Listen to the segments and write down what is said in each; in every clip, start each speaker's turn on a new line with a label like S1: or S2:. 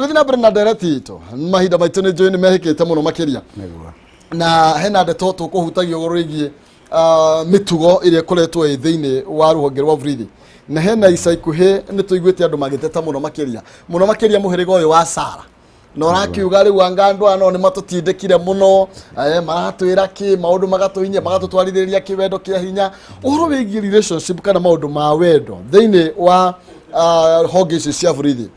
S1: Githina brenda nderetito mahinda maitu ni njui ni mehikite muno makiria na hena ndeto tukuhutagio gorigie mitugo iria koretwo thiini wa ruhonge rwa Burithi na hena ica ikuhi ni tuiguite andu magiteta muno makiria muhirigo uyu wa Sara no rakiuga riu angandu ano ni matutindikire muno maratwira ki maundu magatuinya magatutwarithiriria kiwendo kia hinya uhoro wigi relationship kana maundu ma wendo thiini wa honge ici cia Burithi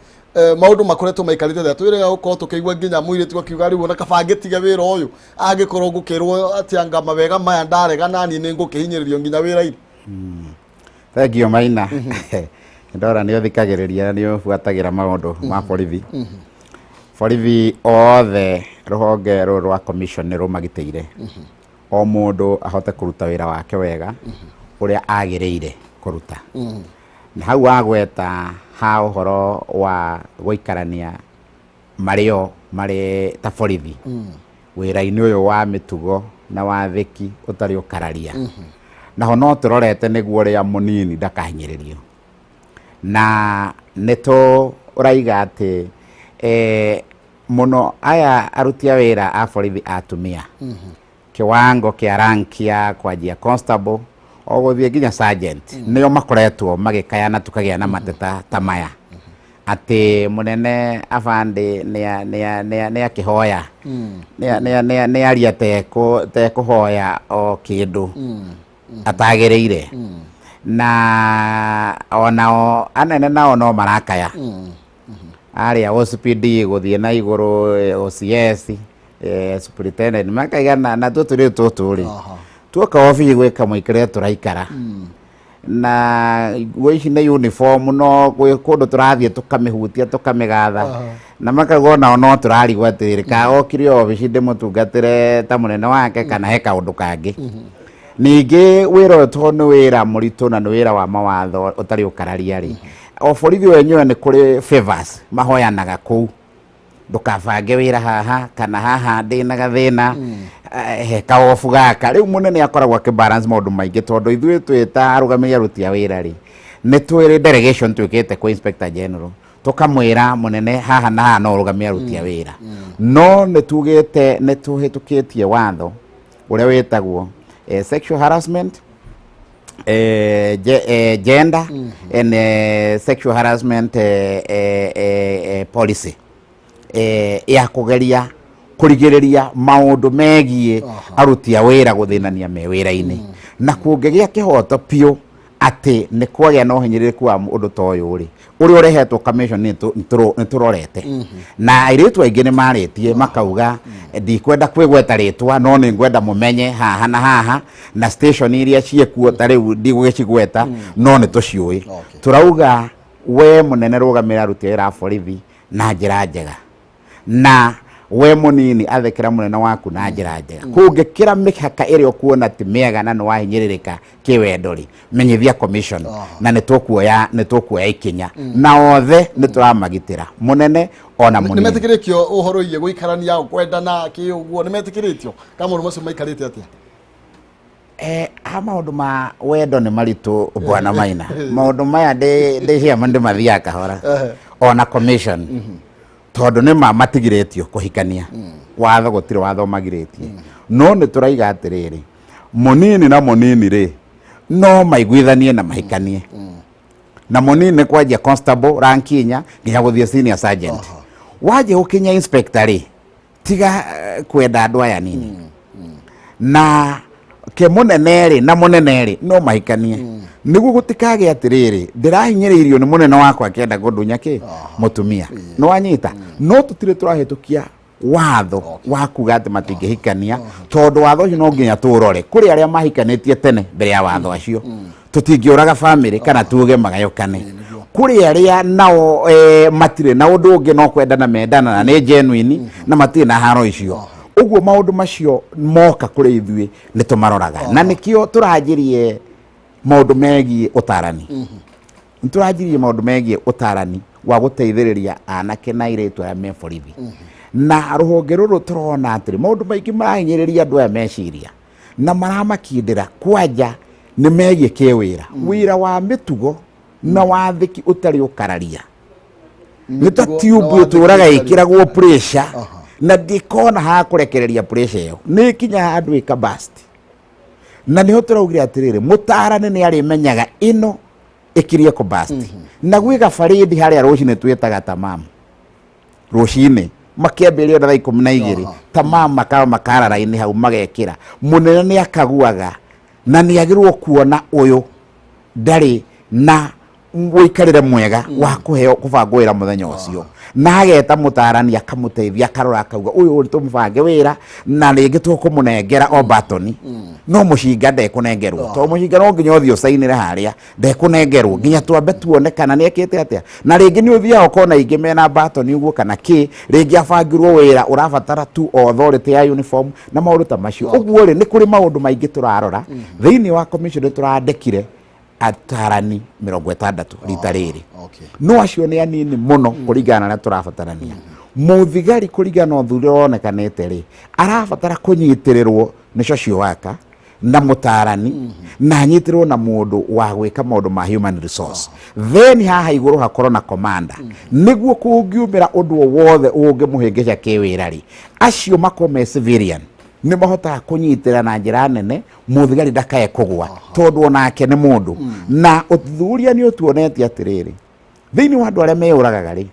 S1: maundu makoretwo maikarite thia twirega gukorwo tukigwa nginya muiritu akiuga riu na kabangitige wira uyu agikorwo ngukirwo ati anga mawega maya ndarega nani ni ngukihinyiririo nginya wira-ini.
S2: Thank you Maina. Ndora ni uthikagiriria ni ufuatagira maundu ma borithi. Borithi othe ruhonge rwa commission ni rumagiteire o mundu ahote kuruta wira wake wega uria agiriire kuruta. Na hau agweta ha uhoro wa guikarania mario mari ta borithi wira-ini uyu wa mitugo na wa thiki utari ukararia naho no turorete niguo ria munini ndakahinyiririo na neto uraiga ati muno aya arutia wira a borithi atumia kiwango kia rankia kwanjia constable o guthie nginya sergeant nio makoretwo magikayana tukagia na mateta tamaya ati munene afande ne akihoya ne aria te kuhoya o kindu atagereire na onao anene nao no marakaya aria OCPD guthie na iguru OCS superintendent makaiga na tuturi tuoka ofi gwika muikire turaikara na gwici na uniform no kundu turathie tukamihutia tukamigatha na makauga nao no turarigwa atiriri ka okire ofici ndimutungatire ta munene wake kana he kaundu kangi ningi wira to ni wira muritu na ni wira wa mawatho utari ukararia ri o borithi wenyewe ni kuri favors mahoyanaga kuu ndukabange wira haha kana haha ndina gathina he kaofu gaka riu munene akoragwo akibalance maundu maingi tondu ithuĩ twita arugamiria aruti a wira ri ni twiri delegation twikite kwa inspector general tukamwira munene haha na haha no rugamia aruti a wira no ni tugite ni tuhitukitie watho uria witagwo sexual harassment gender and sexual harassment policy ya kugeria kurigiriria maundu megie aruti a wira guthinania me wira-ini na kungegia kihoto pio ati ni kwagia no hinyiriku wa undu to uyu ri uri urehetwo commission ni turorete na iritu aingi ni maritie makauga ndikwenda kwigweta ritwa no ni ngwenda mumenye haha na haha na station iria ciekuo tari ndigwicigweta no ni tuciui turauga we munene rugamira aruti a wira a borithi na njira njega na we munini athekera munene waku na njira njega kungikira mihaka iri okuona ti miega na no wahinyiririka kiwendori menyithia commission na nitukuoya ikinya na othe nituramagitira munene ona munini nimetikirikio uhoro iye guikarania kwendana kiuguo nimetikiritio kama mundu macio maikarite atia maundu ma wendo ni maritu bwana Maina maundu maya cia mande mathia kahora ona commission tondu ni matigiretio kuhikania watho gutire watho magiretie no ni turaiga atiriri munini na munini ri no maiguithanie na mahikanie na munini kwanjia constable rankinya nginya guthie senior sergeant waje ukinya inspector ri tiga kwenda andu aya nini na ke munene ri na munene ri no mahikanie niguo gutikage atiriri ndirahinyiririo ni munene wakwa akienda gundunya ki mutumia no wanyita no tutire turahitukia watho wa kuga ati matingihikania tondu watho ucio no nginya turore kuri aria mahikanitie tene mbere ya watho acio tutingiuraga family kana tuge magayukane kuri aria nao matire na undu ungi no kwendana mendana na ni genuine na matire na haro icio uguo maundu macio moka kuri ithuĩ ni tumaroraga na nikio turajirie maundu megie utarani nturajirie maundu megie utarani wa guteithiriria anake na iretu ya me borithi na ruhonge ruru turona atiri maundu maingi marahinyiriria andu aya meciria na maramakindira kwanja ni megie kiwira wira wa mitugo na wa thiki utari ukararia nä ta tube tåraga ä kä ragwo pressure na ndikona ha kå rekereria pressure ä yo nä kinya handå ä ka bust na nä ho tå raugire atä rä rä må tarani nä arä menyaga ä no ä kä rie kå bust na gwä gabarindi harä a rå cinä twätaga tamamu rå cinä makäambä rio na thaa 12 tamamu makarara-inä hau magekä ra må nene nä akaguaga na nä agä rwo kuona å yå ndarä na wikarire mwega wa kuheo kubangwo wira muthenya ucio na ageta mutarani akamuteithia akarora akauga uyu uri tumubange wira na ringi tukumunengera o batoni no mushinga ndekunengerwo to mushinga no nginya uthio sainire haria ndekunengerwo nginya twambe tuone kana ni ekete atia na ringi ni uthia ukona ingi mena batoni uguo kana ki ringi abangirwo wira urabatara tu authority ya uniform na maundu ta macio uguo ri ni kuri maundu maingi turarora thiini wa commission turandekire atarani 60 rita riri no acio ni anini muno kuringana na turabatarania muthigari kuringana uthuri onekanete ri arabatara kunyitirirwo ni social worker na mutarani na nyitirwo na mundu wa gwika maundu ma human resource then haha iguru hakorwo na commander niguo kungiumira undu wothe ungimuhingisha kiwira ri acio makome civilian ni mahotaga kunyitira na njira nene muthigari ndakae kugwa tondu onake ni mundu na uthuthuria ni utuonetie atiriri thiini wa andu aria meyuragaga ri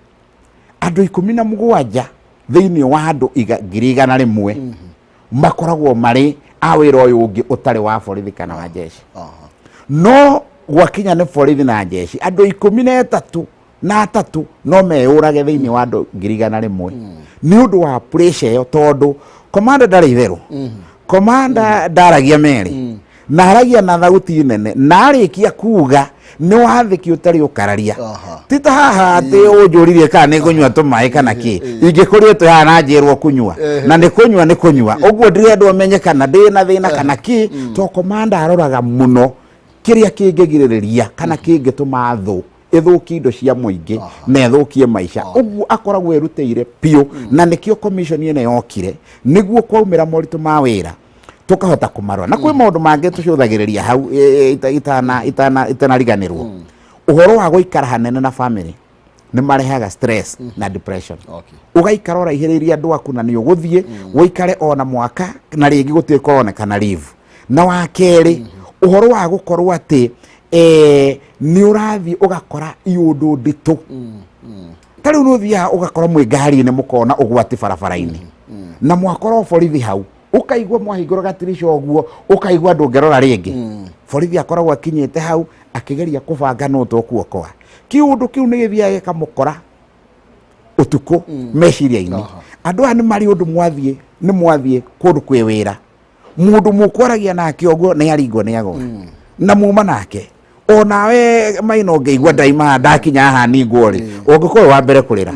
S2: andu 17 thiini wa andu 100,000 makoragwo mari a wira uyu ungi utari wa borithi kana wa jeshi no gwakinya ni borithi na jeshi andu 13 na 3 no meyurage thiini wa andu 100,000 ni undu wa pressure yo tondu komanda ndari itherũ komanda ndaragia meri na aragia na thauti nene na arikia kuga ni wathiki utari ukararia tita haha ati unjuririe kana ni kunywa tumaĩ kana ki ingĩkoretwo haha na njĩrwo kunywa na ni kunywa ũguo ndirenda ũmenye kana ndĩ na thĩna kana ki to komanda aroraga muno kĩrĩa kĩngĩgirĩrĩria kana kĩngĩtũma thũ ithuki indo cia muingi na ithukie maisha uguo akoragwo erutĩire piũ na nikio commission ene yokire niguo kwaumĩra moritu ma wĩra tukahota kumarora na kwĩ maũndũ mangĩ tucũthagĩrĩria hau itanariganĩrwo ũhoro wa gũikara hanene na family nĩ marehaga stress na depression ũgaikara ũraihĩrĩirie andũ aku na nĩ ũgũthiĩ ũikare ona mwaka na rĩngĩ gũtirĩ kũronekana leave na wa kerĩ ũhoro wa gũkorwo atĩ ni urathi ugakora iundu nditu tari unuthia ugakora mwi ngari ni mukona ugwati barabara-ini na mwakora borithi hau ukaigwa mwahingũra gatirisha ũguo ukaigwa ndũngĩrora rĩngĩ borithi akoragwo akinyĩte hau akigeria kubanga no tũkuokoa kiundu kiu nĩ gĩthiaga gĩkamũkora utuku meciria-inĩ andũ aya nĩ marĩ ũndũ mwathiĩ kũndũ kwĩ wĩra mũndũ mũkwaragia nake ũguo nĩ aringwo nĩ agwa na muma nake onawe maina ũngĩigua ndaima ndakinya haha ningwo rĩ ũngĩkorwo wa mbere kũrĩra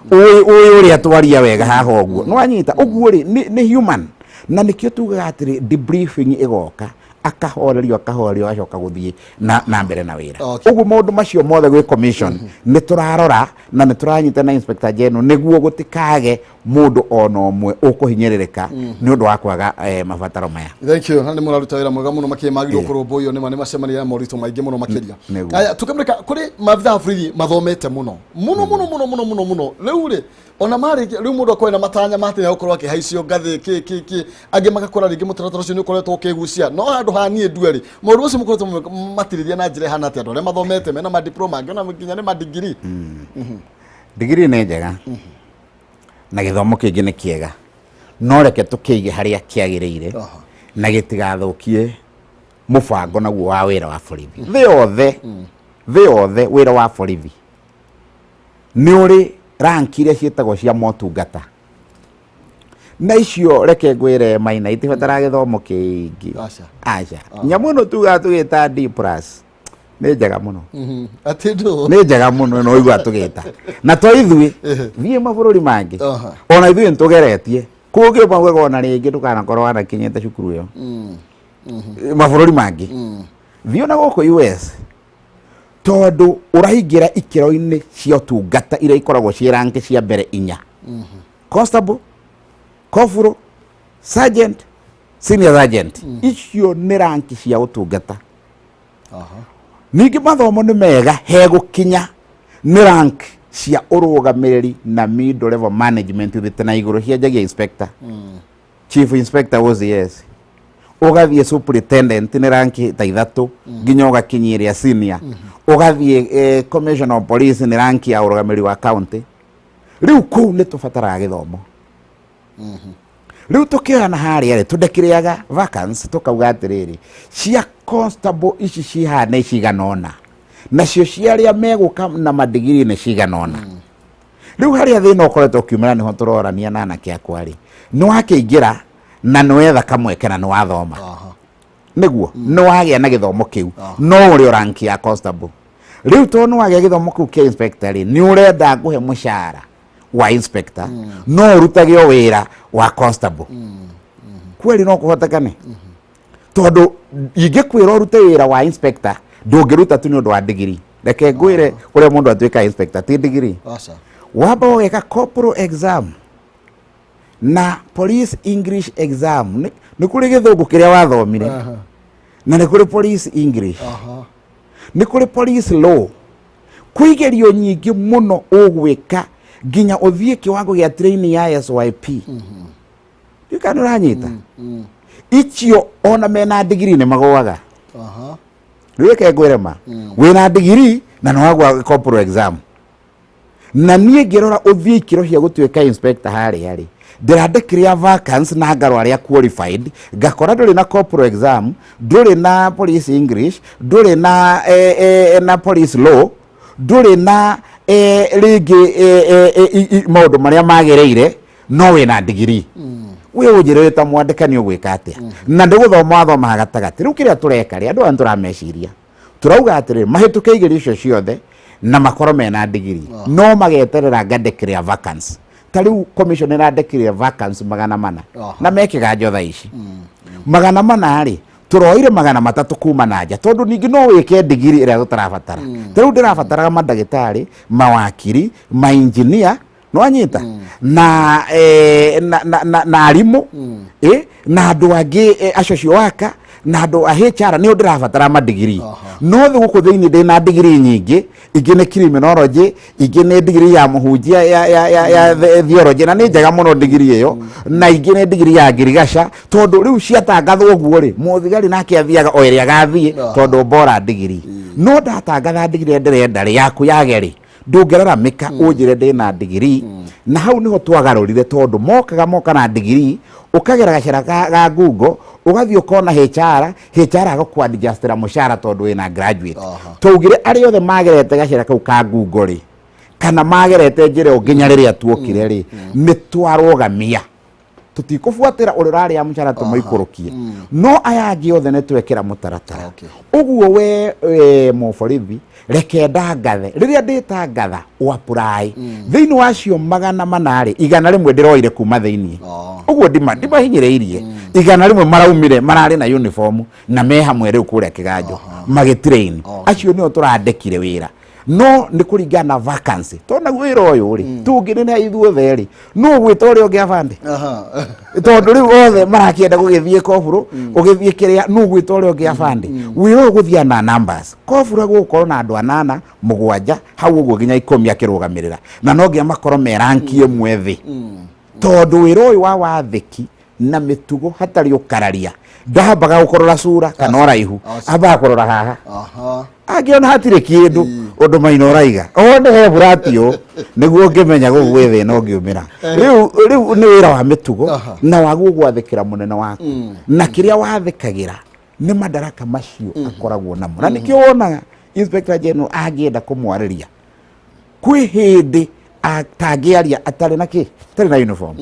S2: ũyũ ũrĩa twaria wega haha ũguo nĩ wanyita ũguo rĩ nĩ human na nĩkĩo tugaga atĩrĩ debriefing ĩgoka akahorerio acoka gũthiĩ na mbere na wĩra ũguo maũndũ macio mothe gwĩ commission nĩ tũrarora na nĩ tũranyita na inspector general nĩguo gũtikage mũndũ ona ũmwe ũkũhinyĩrĩrĩka nĩ ũndũ wa kwaga mabataro maya.
S1: Thank you. Nĩ mũraruta wĩra mwega mũno makĩmagĩrĩirwo kũrũmbũiyo nĩ macemania ya moritũ maingĩ mũno makĩria. Aya tukĩmũrĩka kũrĩ maabitha borithi mathomete mũno rĩu rĩ ona marĩ rĩu mũndũ akorwo na matanya matĩra gũkorwo akĩhaicio ngathĩ kĩ angĩ magakora rĩngĩ mũtaratara ũcio nĩ ũkoretwo ũkĩgucia no handũ ha niĩ ndue rĩ maũndũ ũcio mũkoretwo matirithia na njĩra ĩhana atĩ andũ arĩa mathomete mena madiploma angĩ ona nginya nĩ madigiri.
S2: Digiri nĩ njega na gĩthomo kĩngĩ nĩ kĩega no reke tũkĩige harĩa kĩagĩrĩire na gĩtigathũkie mũbango naguo wa wĩra wa borithi thĩ yothe wĩra wa borithi nĩ ũrĩ rank iria ciĩtagwo cia motungata na icio reke ngwĩre Maina itibataraga gĩthomo kĩingĩ aca nyamũ ĩno tugaga tũgĩta D+ nĩ njega mũno nĩ njega mũno no igua tũgĩta na to ithuĩ thiĩ mabũrũri mangĩ ona ithuĩ nĩtũgeretie kũngĩ maugaga ona rĩngĩ ndũkanakorwo wanakinyĩte cukuru ĩyo mabũrũri mangĩ thiĩ ona gũkũ US tondu ũraingĩra ikĩro-inĩ cia ũtungata iria ikoragwo ciĩ rank cia mbere 4 constable corporal sergeant senior sergeant icio nĩ rank cia ũtungata ningĩ mathomo nĩ mega he gũkinya nĩ rank cia urugamiriri na middle level management thite na iguru hiajagia inspector chief inspector OCS ugathie superintendent ni ranki ta ithatu nginya ugakinyiria senior ugathie commissioner of police ni ranki ya urugamiri wa county riu kuu ni tubataraga githomo riu tukioana haria ri tundekiriaga vacancy tukauga atiriri cia constable ici cihana ciganona nacio ciaria meguka na madigiri ni ciganona riu haria thina ukoretwo kiumira niho turorania na anake akwa ri ni wakiingira na nwetha kamweke na nwathoma niguo no wagia na githomo kiu no uri ranki ya constable riu to no wagia githomo kiu kia inspector ri ni urenda nguhe mushara wa inspector no urutage o wira wa constable kweli no kuhotekane tondu ingikwira urute wira wa inspector ndungiruta tu ni undu wa degree reke ngwire uria mundu atuika inspector ti degree wamba weka corporal exam na police English exam ni kuri githungu kiria wathomire na ni kuri police English ni kuri police law kwigerio nyingi muno ugwika ginya uthie kiwango gia training ya SYP ikanuranyita icio ona mena degree ni magoaga reke ngwirema wina degree na no wagwa corporal exam na nie ngirora uthie kiro cia gutuika inspector hari ndirandekiria vacancy na ngaro aria qualified ngakora nduri na corporal exam nduri na police English nduri na na police law nduri na rigi maundu maria magereire no wina degree we ujireta mwandikani ugwika atia na ndiguthoma thoma gatagati riu kiria tureka ri andu an turameciria turauga atiri mahituke igerio icio ciothe na makoro mena degree no mageterera ngandekiria vacancy tariu commission irandekiria vacancy 400 na mekiga njotha ici 400 ri turoire 300 kuma nanja tondu ningi no wike degree iria tutarabatara tariu ndirabataraga madagitari mawakiri ma engineer no anyita na na arimu na andu angi acio waka na andu a HR ni ndirabatara ma degree no thi guku thiini ndina degree nyingi ingi ni criminology ingi ni degree ya muhunjia ya theology na ni njega muno degree iyo na ingi ni degree ya ngirigasha tondu riu ciatangathwo guo ri muthigari nake athiaga o iria gathie tondu bora degree no ndatangatha degree ndirenda ri yaku yageri ndungerera mika unjire ndina degree na hau niho twagarurire tondu moka na degree ukagera gacira ga Google ugathio kona HR agakwadjustira mushara tondu wina graduate tugire ari othe magerete gacira kau ka Google ri kana magerete njire nginya riria tuokire ri mitwarogamia tutikufuatira ururari ya mushara tumaikurukie no aya angi othe ne twekera mutaratara uguo we muforithi reke ndangathe riria nditangatha o apply thiini wacio 400 ri 100 ndiroire kuma thiini uguo ndimahinyireirie 100 maraumire marari na uniform na me hamwe riu kuria kiganjo magitrain acio nio turandekire wira no ni kuringana vacancy tona wira uyu ri tungire na ithuothe ri no gwita uri ungi afande tondu riu othe marakienda gugithie kofuru ugithie kiria no gwita uri ungi afande wira uguthia na numbers kofuru gukorwo na andu 8 7 hau uguo nginya 10 akirugamirira na no ngia makoro merankie mwethi tondu wira uyu wa wathiki na mitugo hatari ukararia ndabaga gukorora sura kana oraihu aba kurora haha agiona hatire kindu undu maino raiga one he buratio niguo ngimenya gugwethe no ngiumira riu ni wira wa mitugo na wagu gwathikira munene waku na kiria wathikagira ni madaraka macio akoragwo namo na nikio wonaga inspector general agienda kumwariria kwi hindi atagiaria atari na uniform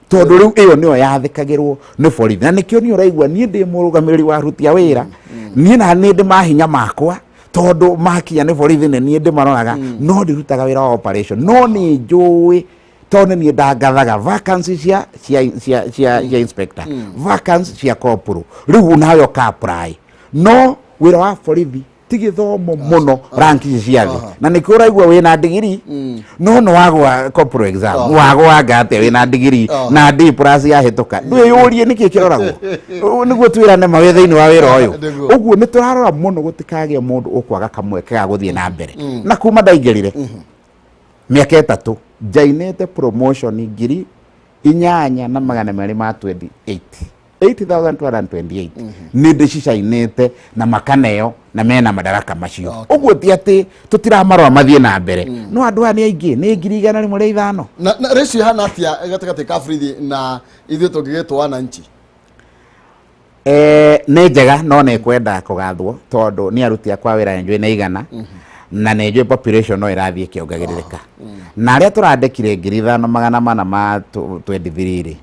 S2: tondu riu iyo niyo yathikagirwo ni borithi na nikio ni uraigua nie ndi murugamiriri wa ruti ya wira nie na ni ndi mahinya makwa tondu makinya ni borithi ne nie ndi maroraga no ndirutaga wira wa operation no ni njui tondu nie ndangathaga vacancy cia inspector vacancy cia corporal riu nayo ka apply no wira wa borithi tigithomo muno ranki ciathi na nikio uraigua wina degree no wagwa corporal exam wagwa ngate wina degree na D+ ya hituka nduyurie niki kiroragwo niguo twirane mawe thiini wa wira uyu uguo ni turarora muno gutikage mundu ukwaga kamweke ga guthie na mbere na kuma ndaingirire mĩaka 3 njainĩte promotion ngiri 8,228 8,228 nĩ ndĩcicainĩte na makaneo na mena madaraka macio ũguo ti atĩ tũtiramarora mathiĩ na mbere no andũ aya nĩ aingĩ nĩ ngiri 105
S1: na ratio hana atia gatagatĩ ka Borithi na ithuĩ tũngĩgĩtwo wananchi
S2: nĩ njega no nĩ kwenda kũgathwo tondũ nĩ aruti akwa wĩra njũĩ nĩ igana na nĩ njũĩ population no ĩrathiĩ ĩkĩongagĩrĩrĩka na arĩa tũrandĩkire ngiri 5,400 ma 23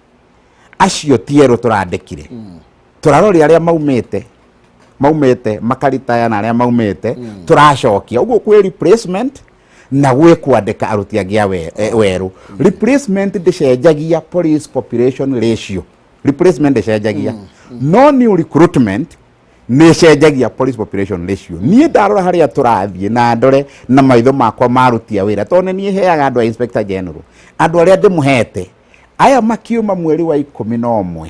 S2: acio tierũ tũrandĩkire tũraroria arĩa maumĩte makaritaya na arĩa maumĩte tũracokia ũguo kwĩ replacement na gwĩ kwandĩka aruti angĩ a werũ replacement ndĩcenjagia police population ratio replacement ndĩcenjagia no new recruitment nĩ cenjagia police population ratio niĩ ndarora harĩa tũrathiĩ na ndore na maitho makwa maruti a wĩra tondũ niĩ heaga andũ a inspector general andũ arĩa ndĩmũhete aya makiuma mweri wa 11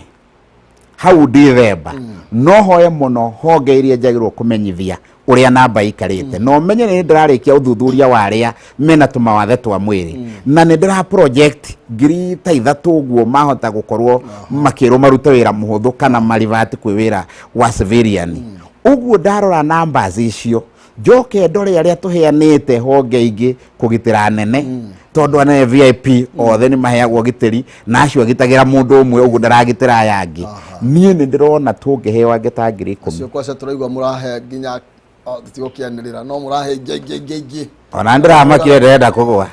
S2: hau December no hoye mũno honge iria njagĩrĩrwo kũmenyithia ũrĩa namba ikarĩte no menye nĩ ndĩrarĩkia ũthuthuria wa arĩa mena tũmawathe twa mwĩrĩ na nĩ ndĩra project ngiri 3 ũguo mahota gũkorwo makĩrwo marute wĩra mũhũthũ kana marivati kwĩ wĩra wa civilian ũguo ndarora numbers icio njoke ndore arĩa tũheanĩte honge ingĩ kũgitĩra nene tondũ anene VIP othe nĩ maheagwo gitĩri na acio agitagĩra mũndũ ũmwe ũguo ndaragitĩra aya angĩ niĩ nĩ ndĩrona tũngĩheo angĩ ta ngiri 10
S1: acio kwaca tũraigua mũrahe nginya tũtigũkĩanĩrĩra no mũrahe ingĩ
S2: ona ndĩramakire ndĩrenda kũgũa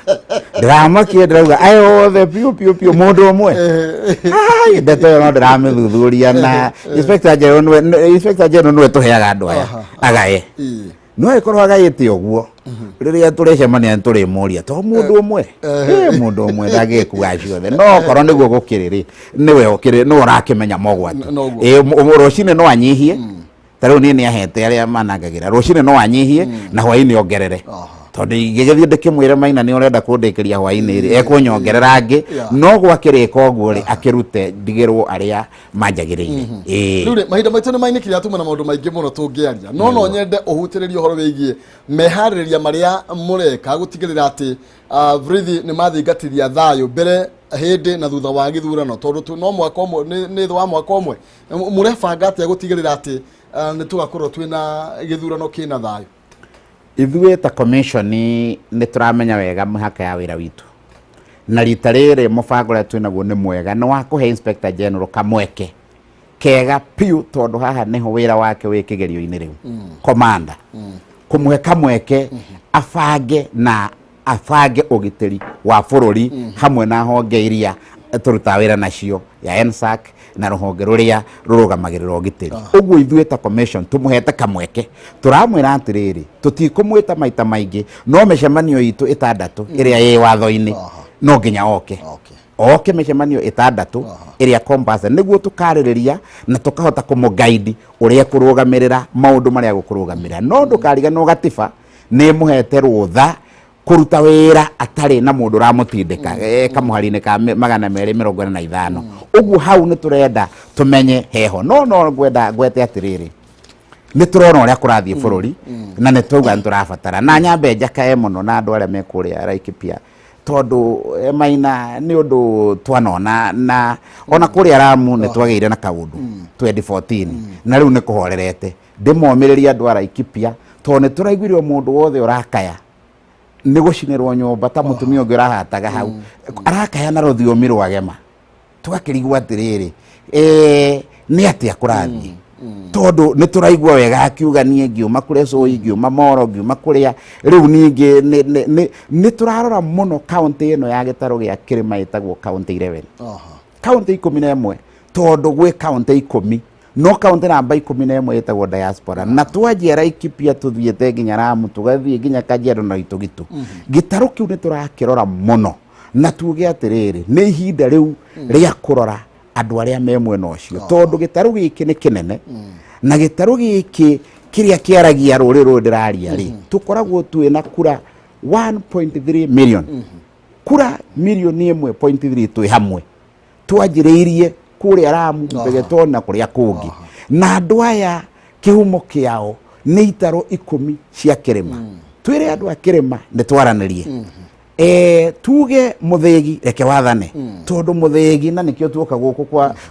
S2: ndĩramakire ndĩrauga aya othe piũ mũndũ ũmwe ndeto ĩyo no ndĩramĩthuthuria na inspector general nĩwe tũheaga andũ aya agaye no ĩkorwo agaĩte ũguo rĩrĩa tũrĩcemania tũrĩmũria to mũndũ ũmwe mũndũ ũmwe ndagĩkuga ciothe no korwo nĩguo gũkĩrĩ nĩwe ũrakĩmenya mogwati rũcinĩ no anyihie tarĩu niĩ nĩ ahete arĩa manangagĩra rũcinĩ no anyihie na hwainĩ ongerere tondũ ingĩgĩthiĩ ndĩkĩmwĩre Maina nĩ ũrenda kũndĩkĩria hwainĩ rĩ ekũnyongerera angĩ no gwakĩrĩka ũguo rĩ akĩrute ndigĩrwo arĩa manjagĩrĩire
S1: rĩu rĩ mahinda maitũ nĩ mainĩkire atuma na maũndũ maingĩ mũno tũngĩaria no nyende ũhutĩrĩrie ũhoro wĩgiĩ meharĩrĩria marĩa mũreka gũtigĩrĩra atĩ Borithi nĩ mathingatithia thayũ mbere hĩndĩ na thutha wa gĩthurano tondũ no mwaka ũmwe nĩ thĩ wa mwaka ũmwe mũrebanga atĩa gũtigĩrĩra atĩ nĩ tũgakorwo twĩna gĩthurano kĩna thayũ
S2: ithuĩ ta commission nĩ tũramenya wega mĩhaka ya wĩra witũ na rita rĩrĩ mũbango ũrĩa twĩnaguo nĩ mwega nĩ wa kũhe inspector general kamweke kega piũ tondũ haha nĩho wĩra wake wĩ kĩgerio-inĩ rĩu commander kũmũhe kamweke abange ũgitĩri wa bũrũri hamwe na honge iria tũrutaga wĩra nacio ya NSAC na rũhonge rũrĩa rũrũgamagĩrĩra ũgitĩri ũguo ithuĩ ta commission tũmũhete kamweke tũramwĩra atĩrĩrĩ tũtikũmwĩta maita maingĩ no mĩcemanio itũ 6 ĩrĩa ĩ watho-inĩ no nginya oke mĩcemanio 6 ĩrĩa compulsory nĩguo tũkarĩrĩria na tũkahota kũmũguide ũrĩa kũrũgamĩrĩra maũndũ marĩa gũkũrũgamĩrĩra no ndũkariganĩrwo gatiba nĩ mũhete rũtha kũruta wĩra atarĩ na mũndũ ũramũtindĩka kamũhari-inĩ ka 245 ũguo hau nĩ tũrenda tũmenye heho no gwete atĩrĩrĩ nĩ tũrona ũrĩa kũrathiĩ bũrũri na nĩ twauga nĩ tũrabatara na nyambe njakae mũno na andũ arĩa me kũrĩa Laikipia tondũ Maina nĩ ũndũ twanona na ona kũrĩa Lamu nĩ twagĩire na kaũndũ 2014 na rĩu nĩ kũhorerete ndĩmomĩrĩria andũ a Laikipia tondũ nĩ tũraiguire mũndũ wothe ũrakaya nĩ gũcinĩrwo nyũmba ta mũtumia ũngĩ ũrahataga hau arakaya na rũthiomi rwagema tũgakĩrigwo atĩrĩrĩ nĩ atĩa kũrathiĩ tondũ nĩ tũraigua wega akiuga niĩ ngiuma kũrĩa Cũi ngiuma Moro ngiuma kũrĩa rĩu ningĩ nĩ tũrarora mũno kaũntĩ ĩno ya gĩtarũ gĩa kĩrĩma ĩtagwo kaũntĩ 11 kaũntĩ 11 tondũ gwĩ kaũntĩ 10 no kaũntĩ namba 11 ĩtagwo diaspora na twanjia Laikipia tũthiĩte nginya Lamu tũgathiĩ nginya Kajiado na Gĩtũgitũ gĩtarũ kĩu nĩ tũrakĩrora mũno na tuge atĩrĩrĩ nĩ ihinda rĩu rĩa kũrora andũ arĩa me mwena ũcio tondũ gĩtarũ gĩkĩ nĩ kĩnene na gĩtarũ gĩkĩ kĩrĩa kĩaragia rũrĩrĩ rũrũ ndĩraria rĩ tũkoragwo twĩna kura 1.3 million kura milioni 1.3 twĩ hamwe twanjĩrĩirie kũrĩa Lamu Mbegetoni na kũrĩa kũngĩ na andũ aya kĩhumo kĩao nĩ itarũ 10 cia kĩrĩma twĩre andũ a kĩrĩma nĩ twaranĩrie tuge muthigi reke wathane tondu muthigi na nikio tuoka guku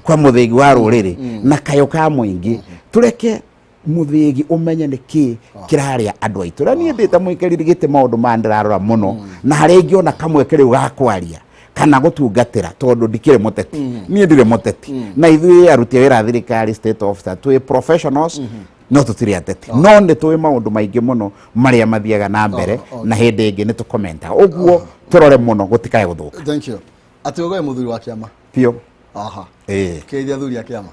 S2: kwa muthigi wa ruriri na kayo ka muingi tureke muthigi umenye niki kiraria andu aitu na nie ndita muikariri gite maundu mandirarora muno na hari ingi ona kamwe kiri gakwaria kana gutungatira tondu ndikire muteti nie ndire muteti na ithui aruti wira thirikari state officer twi professionals no tutiri ateti no ndi twi maundu maingi muno maria mathiaga na mbere na hindi ingi ni tukomenta uguo turore muno gutikae guthuka.
S1: Thank you. Ati ugoe muthuri wa kiama
S2: pio
S1: aha
S2: ke
S1: athuri a kiama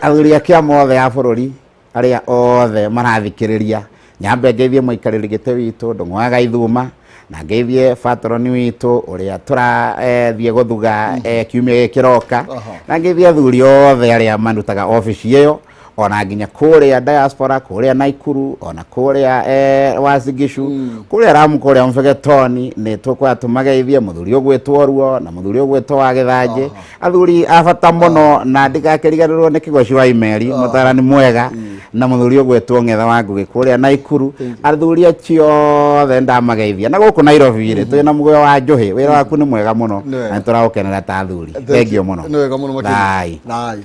S2: athuri a kiama othe ya bururi aria othe marathikiriria nyambe ngeithie muikariri gite witu ndung'waga ithuma na ngeithie patroni witu uria turathie guthuga kiumia gikiroka na ngeithie athuri othe aria manutaga office iyo ona nginya kuria diaspora kuria Naikuru ona kuria Wasingishu kuria Ramu kuria Mfegetoni ni tukwa tumageithie muthuri ogwetwo Ruo na muthuri ogwetwo wa Githanje athuri abata muno na ndigakiriganirwo ni kigoci wa imeri mutarani mwega na muthuri ogwetwo Ng'etha wa Ngugi kuria Naikuru athuri acio the ndamageithia na guku Nairobi ri twina mugoyo wa Njuhi wira waku ni mwega muno na turagukenera ta athuri. Thank you muno.
S1: Ni wega muno makiri. Bye.